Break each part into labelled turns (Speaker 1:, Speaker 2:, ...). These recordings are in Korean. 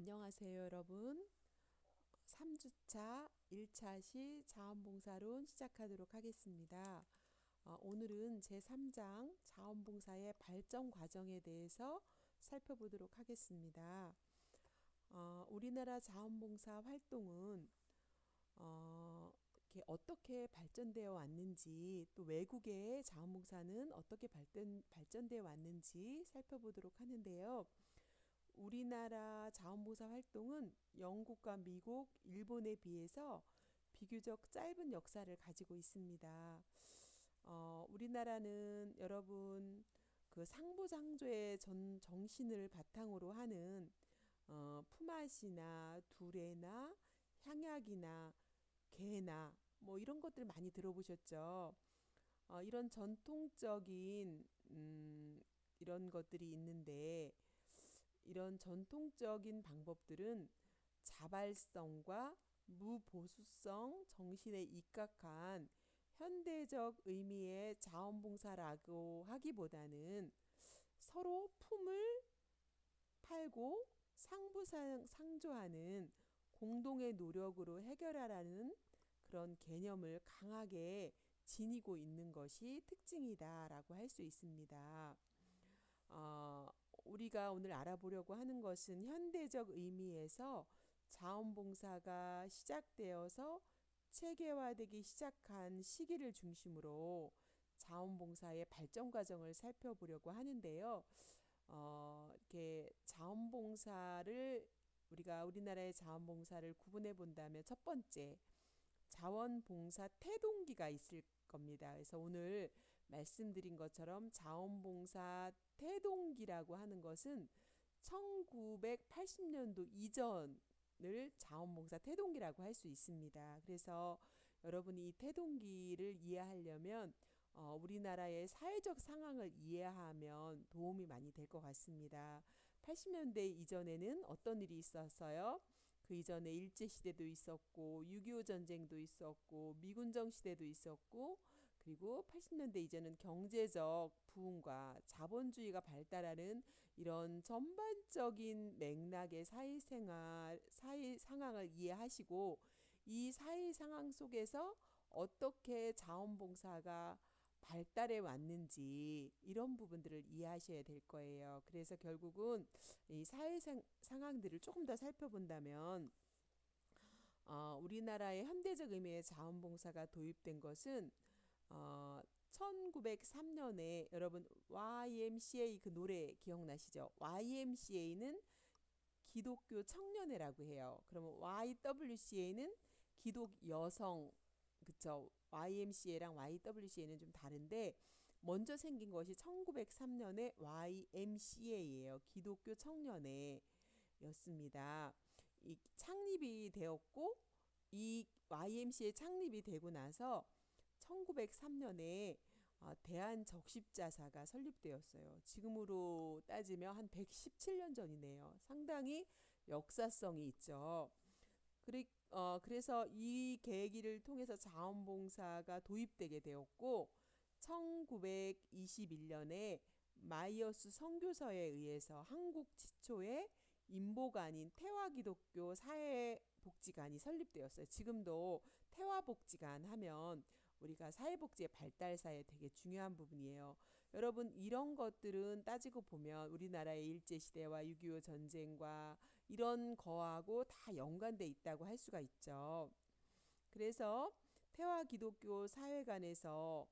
Speaker 1: 안녕하세요, 여러분. 3주차 1차 시 자원봉사론 시작하도록 하겠습니다. 오늘은 제3장 자원봉사의 발전 과정에 대해서 살펴보도록 하겠습니다. 우리나라 자원봉사 활동은 이렇게 어떻게 발전되어 왔는지, 또 외국의 자원봉사는 어떻게 발전되어 왔는지 살펴보도록 하는데요. 우리나라 자원봉사 활동은 영국과 미국, 일본에 비해서 비교적 짧은 역사를 가지고 있습니다. 우리나라는 여러분 그 상부상조의 정신을 바탕으로 하는 품앗이나 두레나 향약이나 개나 뭐 이런 것들 많이 들어보셨죠? 이런 전통적인 이런 것들이 있는데 이런 전통적인 방법들은 자발성과 무보수성 정신에 입각한 현대적 의미의 자원봉사라고 하기보다는 서로 품을 팔고 상부상조하는 공동의 노력으로 해결하라는 그런 개념을 강하게 지니고 있는 것이 특징이다라고 할 수 있습니다. 어, 우리가 오늘 알아보려고 하는 것은 현대적 의미에서 자원봉사가 시작되어서 체계화되기 시작한 시기를 중심으로 자원봉사의 발전 과정을 살펴보려고 하는데요. 이렇게 자원봉사를 우리나라의 자원봉사를 구분해 본다면 첫 번째 자원봉사 태동기가 있을 겁니다. 그래서 오늘 말씀드린 것처럼 자원봉사 태동기라고 하는 것은 1980년도 이전을 자원봉사 태동기라고 할 수 있습니다. 그래서 여러분이 이 태동기를 이해하려면 우리나라의 사회적 상황을 이해하면 도움이 많이 될 것 같습니다. 80년대 이전에는 어떤 일이 있었어요? 그 이전에 일제시대도 있었고 6.25 전쟁도 있었고 미군정 시대도 있었고 그리고 80년대 이제는 경제적 부흥과 자본주의가 발달하는 이런 전반적인 맥락의 사회생활, 사회 상황을 이해하시고 이 사회 상황 속에서 어떻게 자원봉사가 발달해 왔는지 이런 부분들을 이해하셔야 될 거예요. 그래서 결국은 이 사회 상황들을 조금 더 살펴본다면 우리나라의 현대적 의미의 자원봉사가 도입된 것은 1903년에 여러분 YMCA 그 노래 기억나시죠? YMCA는 기독교 청년회라고 해요. 그러면 YWCA는 기독 여성 그쵸? YMCA랑 YWCA는 좀 다른데 먼저 생긴 것이 1903년에 YMCA예요. 기독교 청년회였습니다. 이 창립이 되었고 이 YMCA 창립이 되고 나서 1903년에 대한적십자사가 설립되었어요. 지금으로 따지면 한 117년 전이네요. 상당히 역사성이 있죠. 그래서 이 계기를 통해서 자원봉사가 도입되게 되었고 1921년에 마이어스 선교서에 의해서 한국 지초의 인보가 아닌 태화기독교 사회복지관이 설립되었어요. 지금도 태화복지관 하면 우리가 사회복지의 발달사에 되게 중요한 부분이에요. 여러분 이런 것들은 따지고 보면 우리나라의 일제시대와 6.25 전쟁과 이런 거하고 다 연관돼 있다고 할 수가 있죠. 그래서 태화기독교 사회관에서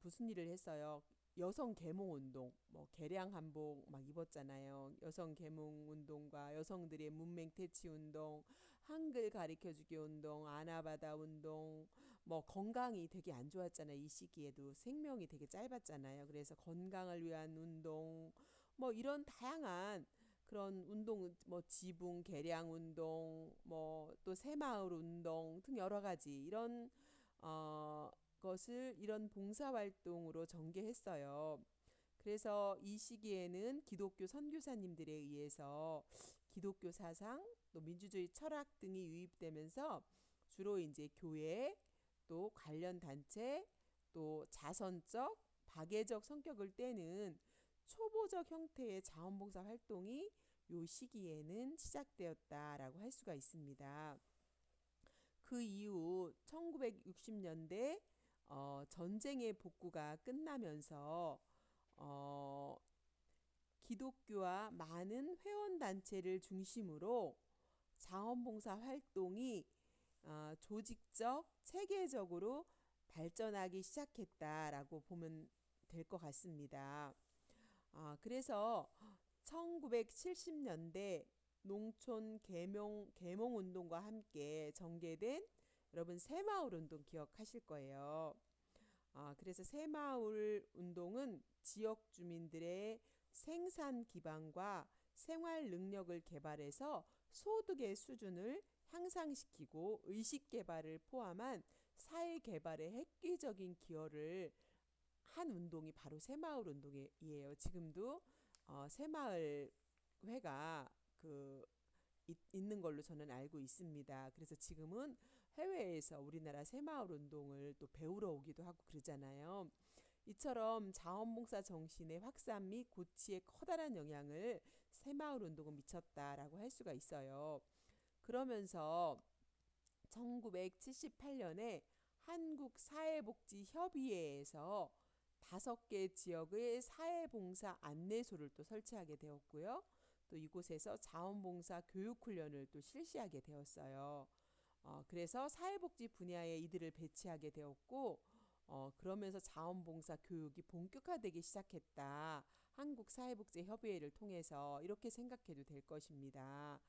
Speaker 1: 무슨 일을 했어요? 여성 계몽 운동, 뭐 개량 한복 막 입었잖아요. 여성 계몽 운동과 여성들의 문맹 퇴치 운동, 한글 가르쳐 주기 운동, 아나바다 운동, 뭐 건강이 되게 안 좋았잖아요. 이 시기에도 생명이 되게 짧았잖아요. 그래서 건강을 위한 운동, 뭐 이런 다양한 그런 운동 뭐 지붕 개량 운동 뭐 또 새마을 운동 등 여러 가지 이런 것을 이런 봉사 활동으로 전개했어요. 그래서 이 시기에는 기독교 선교사님들에 의해서 기독교 사상 또 민주주의 철학 등이 유입되면서 주로 이제 교회 또 관련 단체 또 자선적 박애적 성격을 띠는 초보적 형태의 자원봉사 활동이 요 시기에는 시작되었다라고 할 수가 있습니다. 그 이후 1960년대 전쟁의 복구가 끝나면서 어, 기독교와 많은 회원단체를 중심으로 자원봉사 활동이 조직적, 체계적으로 발전하기 시작했다라고 보면 될 것 같습니다. 그래서 1970년대 농촌 계몽 운동과 함께 전개된 여러분 새마을 운동 기억하실 거예요. 그래서 새마을 운동은 지역 주민들의 생산 기반과 생활 능력을 개발해서 소득의 수준을 향상시키고 의식 개발을 포함한 사회 개발에 획기적인 기여를 한 운동이 바로 새마을 운동이에요. 지금도 새마을 회가 있는 걸로 저는 알고 있습니다. 그래서 지금은 해외에서 우리나라 새마을 운동을 또 배우러 오기도 하고 그러잖아요. 이처럼 자원봉사 정신의 확산 및 고치에 커다란 영향을 새마을 운동은 미쳤다라고 할 수가 있어요. 그러면서 1978년에 한국사회복지협의회에서 5개 지역의 사회봉사 안내소를 또 설치하게 되었고요. 또 이곳에서 자원봉사 교육훈련을 또 실시하게 되었어요. 그래서 사회복지 분야에 이들을 배치하게 되었고, 그러면서 자원봉사 교육이 본격화되기 시작했다. 한국사회복지협의회를 통해서 이렇게 생각해도 될 것입니다.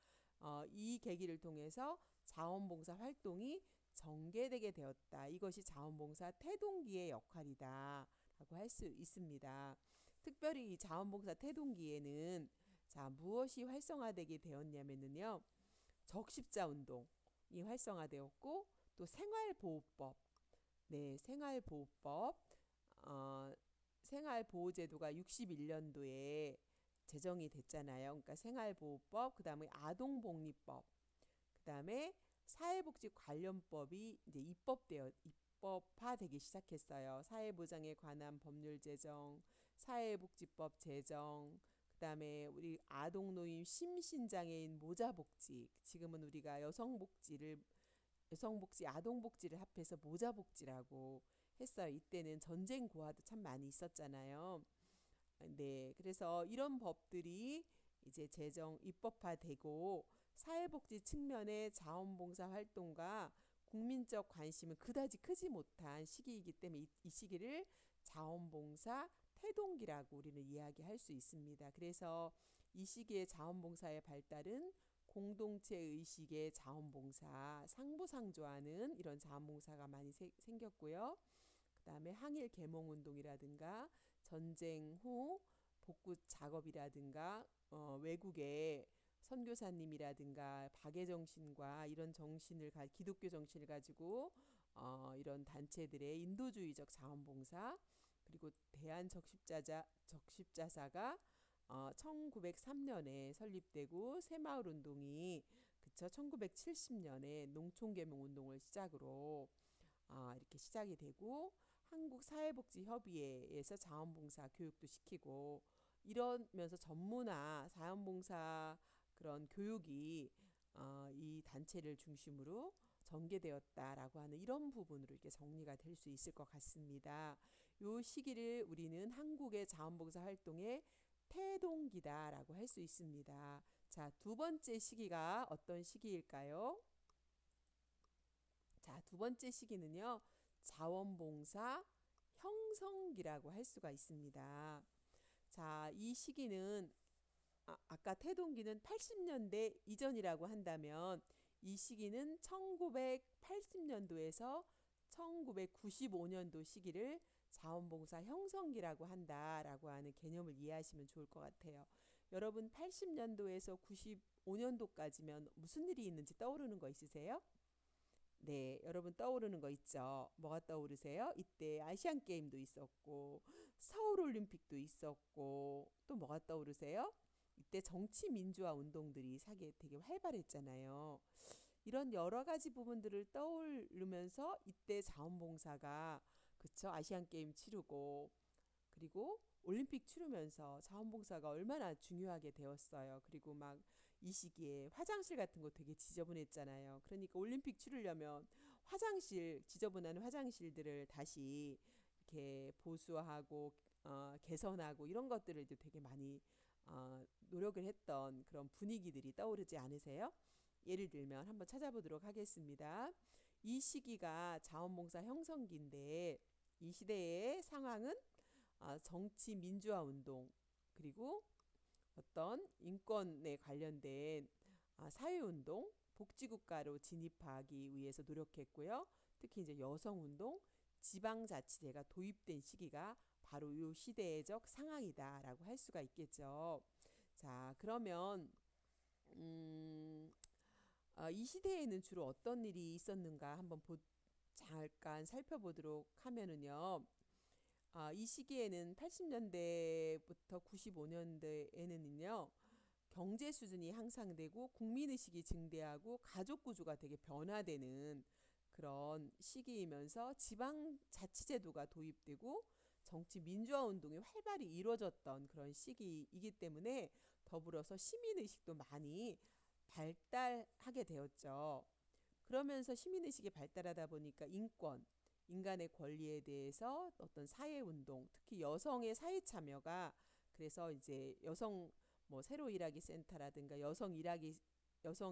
Speaker 1: 이 계기를 통해서 자원봉사 활동이 전개되게 되었다. 이것이 자원봉사 태동기의 역할이다. 라고 할 수 있습니다. 특별히 이 자원봉사 태동기에는 무엇이 활성화되게 되었냐면요. 적십자 운동이 활성화되었고 또 생활보호법, 네, 어, 생활보호제도가 61년도에 제정이 됐잖아요. 그러니까 생활보호법, 그 다음에 아동복리법, 그 다음에 사회복지 관련법이 이제 입법화되기 시작했어요. 사회보장에 관한 법률 제정, 사회복지법 제정, 그 다음에 우리 아동노인 심신장애인 모자복지, 지금은 우리가 여성복지, 아동복지를 합해서 모자복지라고 했어요. 이때는 전쟁 고아도 참 많이 있었잖아요. 네, 그래서 이런 법들이 이제 입법화되고 사회복지 측면의 자원봉사 활동과 국민적 관심은 그다지 크지 못한 시기이기 때문에 이 시기를 자원봉사 태동기라고 우리는 이야기할 수 있습니다. 그래서 이 시기의 자원봉사의 발달은 공동체 의식의 자원봉사, 상부상조하는 이런 자원봉사가 많이 생겼고요. 그 다음에 항일 계몽운동이라든가 전쟁 후 복구 작업이라든가 외국의 선교사님이라든가 박애정신과 이런 기독교 정신을 가지고 이런 단체들의 인도주의적 자원봉사 그리고 적십자사가 1903년에 설립되고 새마을 운동이 1970년에 농촌계몽운동을 시작으로 이렇게 시작이 되고 한국사회복지협의회에서 자원봉사 교육도 시키고 이러면서 전문화 자원봉사 그런 교육이 이 단체를 중심으로 전개되었다라고 하는 이런 부분으로 이렇게 정리가 될 수 있을 것 같습니다. 이 시기를 우리는 한국의 자원봉사 활동의 태동기다라고 할 수 있습니다. 자, 두 번째 시기가 어떤 시기일까요? 자, 두 번째 시기는요. 자원봉사 형성기라고 할 수가 있습니다. 자, 이 시기는 아까 태동기는 80년대 이전이라고 한다면 이 시기는 1980년도에서 1995년도 시기를 자원봉사 형성기라고 한다라고 하는 개념을 이해하시면 좋을 것 같아요. 여러분 80년도에서 95년도까지면 무슨 일이 있는지 떠오르는 거 있으세요? 네, 여러분 떠오르는 거 있죠? 뭐가 떠오르세요? 이때 아시안 게임도 있었고 서울 올림픽도 있었고 또 뭐가 떠오르세요? 이때 정치 민주화 운동들이 되게 활발했잖아요. 이런 여러 가지 부분들을 떠오르면서 이때 자원봉사가 그쵸? 아시안 게임 치르고 그리고 올림픽 치르면서 자원봉사가 얼마나 중요하게 되었어요. 그리고 막 이 시기에 화장실 같은 거 되게 지저분했잖아요. 그러니까 올림픽 치르려면 화장실, 지저분한 화장실들을 다시 이렇게 보수하고 개선하고 이런 것들을 이제 되게 많이 노력을 했던 그런 분위기들이 떠오르지 않으세요? 예를 들면 한번 찾아보도록 하겠습니다. 이 시기가 자원봉사 형성기인데 이 시대의 상황은 정치 민주화 운동 그리고 어떤 인권에 관련된 사회운동, 복지국가로 진입하기 위해서 노력했고요. 특히 이제 여성운동, 지방자치제가 도입된 시기가 바로 이 시대적 상황이다라고 할 수가 있겠죠. 자, 그러면 음, 이 시대에는 주로 어떤 일이 있었는가 한번 잠깐 살펴보도록 하면은요. 이 시기에는 80년대부터 95년대에는요. 경제 수준이 향상되고 국민의식이 증대하고 가족 구조가 되게 변화되는 그런 시기이면서 지방자치제도가 도입되고 정치 민주화 운동이 활발히 이루어졌던 그런 시기이기 때문에 더불어서 시민의식도 많이 발달하게 되었죠. 그러면서 시민의식이 발달하다 보니까 인간의 권리에 대해서 어떤 사회운동, 특히 여성의 사회 참여가 그래서 이제 여성 뭐 새로 일하기 센터라든가 여성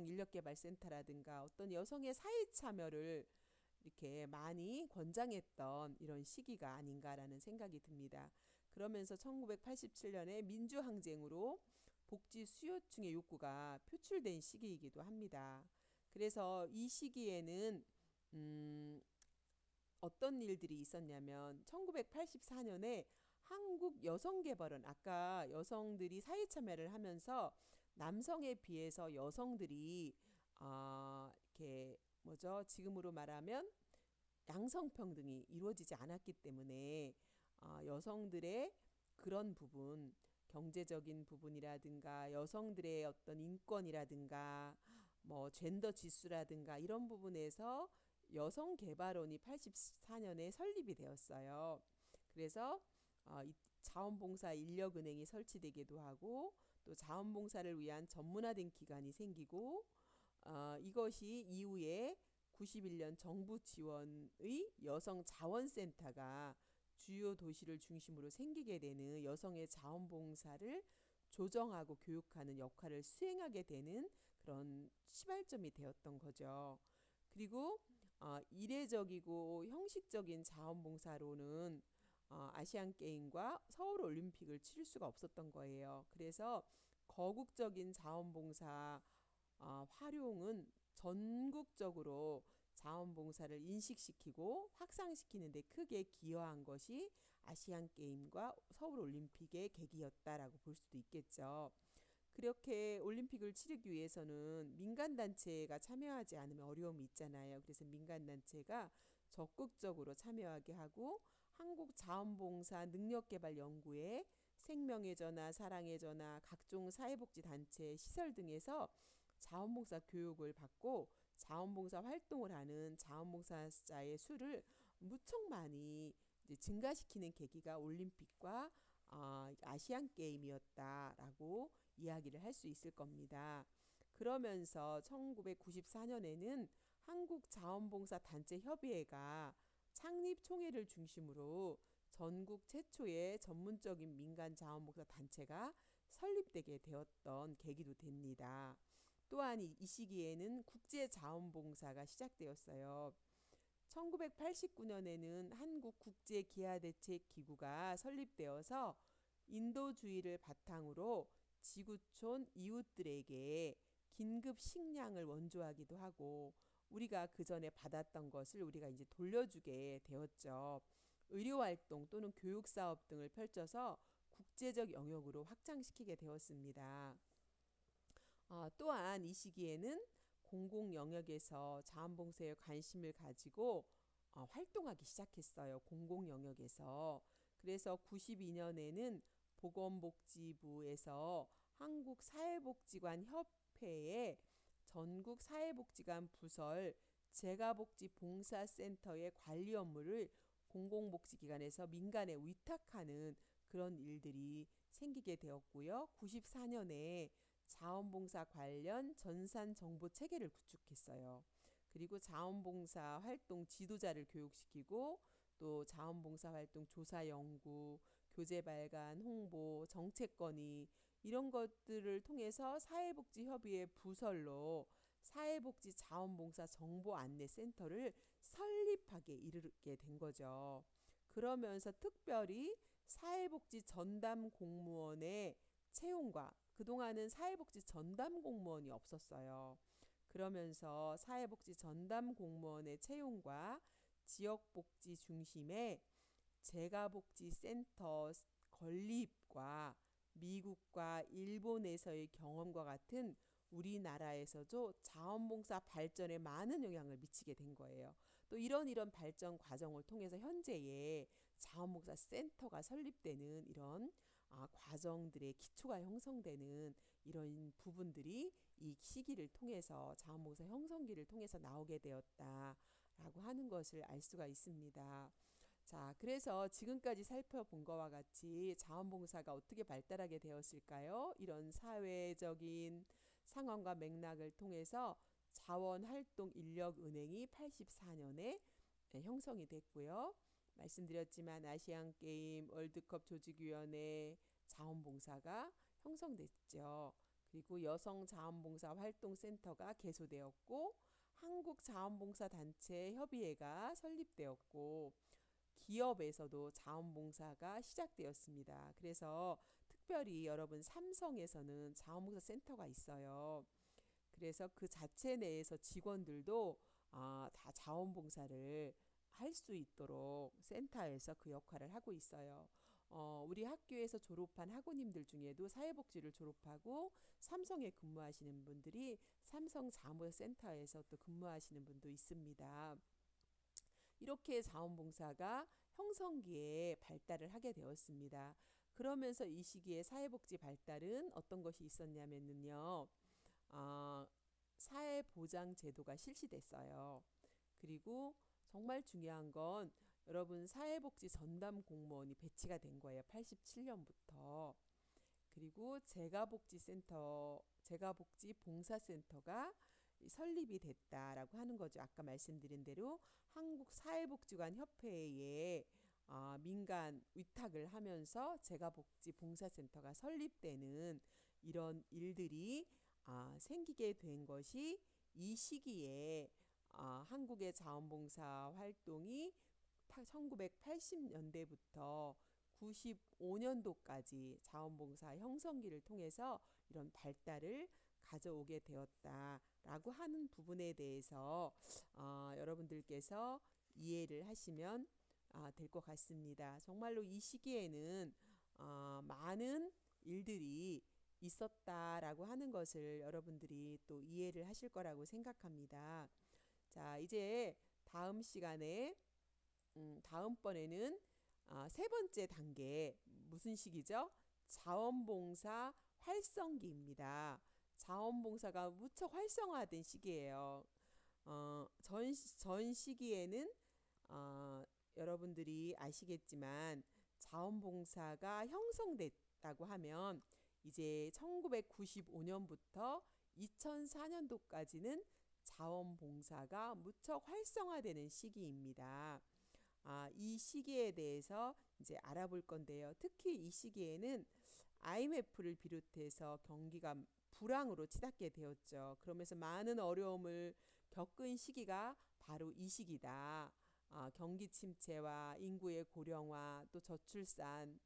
Speaker 1: 인력개발센터라든가 어떤 여성의 사회 참여를 이렇게 많이 권장했던 이런 시기가 아닌가라는 생각이 듭니다. 그러면서 1987년에 민주항쟁으로 복지 수요층의 욕구가 표출된 시기이기도 합니다. 그래서 이 시기에는 어떤 일들이 있었냐면 1984년에 한국 여성개발원 아까 여성들이 사회 참여를 하면서 남성에 비해서 여성들이 이렇게 뭐죠? 지금으로 말하면 양성평등이 이루어지지 않았기 때문에 여성들의 그런 부분 경제적인 부분이라든가 여성들의 어떤 인권이라든가 뭐 젠더 지수라든가 이런 부분에서 여성개발원이 84년에 설립이 되었어요. 그래서 이 자원봉사 인력은행이 설치되기도 하고 또 자원봉사를 위한 전문화된 기관이 생기고 이것이 이후에 91년 정부 지원의 여성자원센터가 주요 도시를 중심으로 생기게 되는 여성의 자원봉사를 조정하고 교육하는 역할을 수행하게 되는 그런 시발점이 되었던 거죠. 그리고 이례적이고 형식적인 자원봉사로는 아시안 게임과 서울 올림픽을 치를 수가 없었던 거예요. 그래서 거국적인 자원봉사 활용은 전국적으로 자원봉사를 인식시키고 확산시키는 데 크게 기여한 것이 아시안 게임과 서울 올림픽의 계기였다라고 볼 수도 있겠죠. 그렇게 올림픽을 치르기 위해서는 민간단체가 참여하지 않으면 어려움이 있잖아요. 그래서 민간단체가 적극적으로 참여하게 하고 한국자원봉사 능력개발연구회, 생명의 전화, 사랑의 전화, 각종 사회복지단체 시설 등에서 자원봉사 교육을 받고 자원봉사 활동을 하는 자원봉사자의 수를 무척 많이 이제 증가시키는 계기가 올림픽과 아시안 게임이었다라고 이야기를 할 수 있을 겁니다. 그러면서 1994년에는 한국자원봉사단체협의회가 창립 총회를 중심으로 전국 최초의 전문적인 민간 자원봉사 단체가 설립되게 되었던 계기도 됩니다. 또한 이 시기에는 국제자원봉사가 시작되었어요. 1989년에는 한국국제기아대책기구가 설립되어서 인도주의를 바탕으로 지구촌 이웃들에게 긴급 식량을 원조하기도 하고 우리가 그 전에 받았던 것을 우리가 이제 돌려주게 되었죠. 의료활동 또는 교육사업 등을 펼쳐서 국제적 영역으로 확장시키게 되었습니다. 또한 이 시기에는 공공 영역에서 자원봉사에 관심을 가지고 활동하기 시작했어요. 공공 영역에서. 그래서 92년에는 보건복지부에서 한국사회복지관 협회에 전국 사회복지관 부설 재가복지봉사센터의 관리 업무를 공공복지기관에서 민간에 위탁하는 그런 일들이 생기게 되었고요. 94년에 자원봉사 관련 전산 정보 체계를 구축했어요. 그리고 자원봉사 활동 지도자를 교육시키고 또 자원봉사 활동 조사 연구, 교재 발간, 홍보, 정책 건의 이런 것들을 통해서 사회복지협의회 부설로 사회복지 자원봉사 정보 안내 센터를 설립하게 이르게 된 거죠. 그러면서 특별히 사회복지 전담 공무원의 채용과 그동안은 사회복지 전담 공무원이 없었어요. 그러면서 사회복지 전담 공무원의 채용과 지역복지 중심의 재가복지센터 건립과 미국과 일본에서의 경험과 같은 우리나라에서도 자원봉사 발전에 많은 영향을 미치게 된 거예요. 또 이런 발전 과정을 통해서 현재의 자원봉사 센터가 설립되는 이런 과정들의 기초가 형성되는 이런 부분들이 이 시기를 통해서 자원봉사 형성기를 통해서 나오게 되었다라고 하는 것을 알 수가 있습니다. 자, 그래서 지금까지 살펴본 것과 같이 자원봉사가 어떻게 발달하게 되었을까요? 이런 사회적인 상황과 맥락을 통해서 자원활동인력은행이 84년에 형성이 됐고요. 말씀드렸지만 아시안게임, 월드컵 조직위원회 자원봉사가 형성됐죠. 그리고 여성자원봉사활동센터가 개소되었고 한국자원봉사단체 협의회가 설립되었고 기업에서도 자원봉사가 시작되었습니다. 그래서 특별히 여러분 삼성에서는 자원봉사 센터가 있어요. 그래서 그 자체 내에서 직원들도 다 자원봉사를 할 수 있도록 센터에서 그 역할을 하고 있어요. 우리 학교에서 졸업한 학우님들 중에도 사회복지를 졸업하고 삼성에 근무하시는 분들이 삼성 자원봉사센터에서 또 근무하시는 분도 있습니다. 이렇게 자원봉사가 형성기에 발달을 하게 되었습니다. 그러면서 이 시기에 사회복지 발달은 어떤 것이 있었냐면요. 사회보장제도가 실시됐어요. 그리고 정말 중요한 건 여러분 사회복지 전담 공무원이 배치가 된 거예요. 87년부터. 그리고 재가복지봉사센터가 설립이 됐다라고 하는 거죠. 아까 말씀드린 대로 한국사회복지관협회에 민간 위탁을 하면서 재가복지봉사센터가 설립되는 이런 일들이 생기게 된 것이 이 시기에 한국의 자원봉사 활동이 1980년대부터 95년도까지 자원봉사 형성기를 통해서 이런 발달을 가져오게 되었다라고 하는 부분에 대해서 여러분들께서 이해를 하시면 될 것 같습니다. 정말로 이 시기에는 많은 일들이 있었다라고 하는 것을 여러분들이 또 이해를 하실 거라고 생각합니다. 자, 이제 다음 시간에 다음번에는 세 번째 단계 무슨 시기죠? 자원봉사 활성기입니다. 자원봉사가 무척 활성화된 시기예요. 전 시기에는 여러분들이 아시겠지만 자원봉사가 형성됐다고 하면 이제 1995년부터 2004년도까지는 자원봉사가 무척 활성화되는 시기입니다. 이 시기에 대해서 이제 알아볼 건데요. 특히 이 시기에는 IMF를 비롯해서 경기가 불황으로 치닫게 되었죠. 그러면서 많은 어려움을 겪은 시기가 바로 이 시기다. 경기 침체와 인구의 고령화, 또 저출산,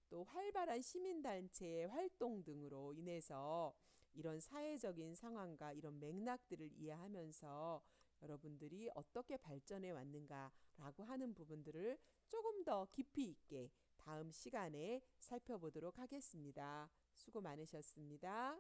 Speaker 1: 또 활발한 시민단체의 활동 등으로 인해서 이런 사회적인 상황과 이런 맥락들을 이해하면서 여러분들이 어떻게 발전해 왔는가라고 하는 부분들을 조금 더 깊이 있게 다음 시간에 살펴보도록 하겠습니다. 수고 많으셨습니다.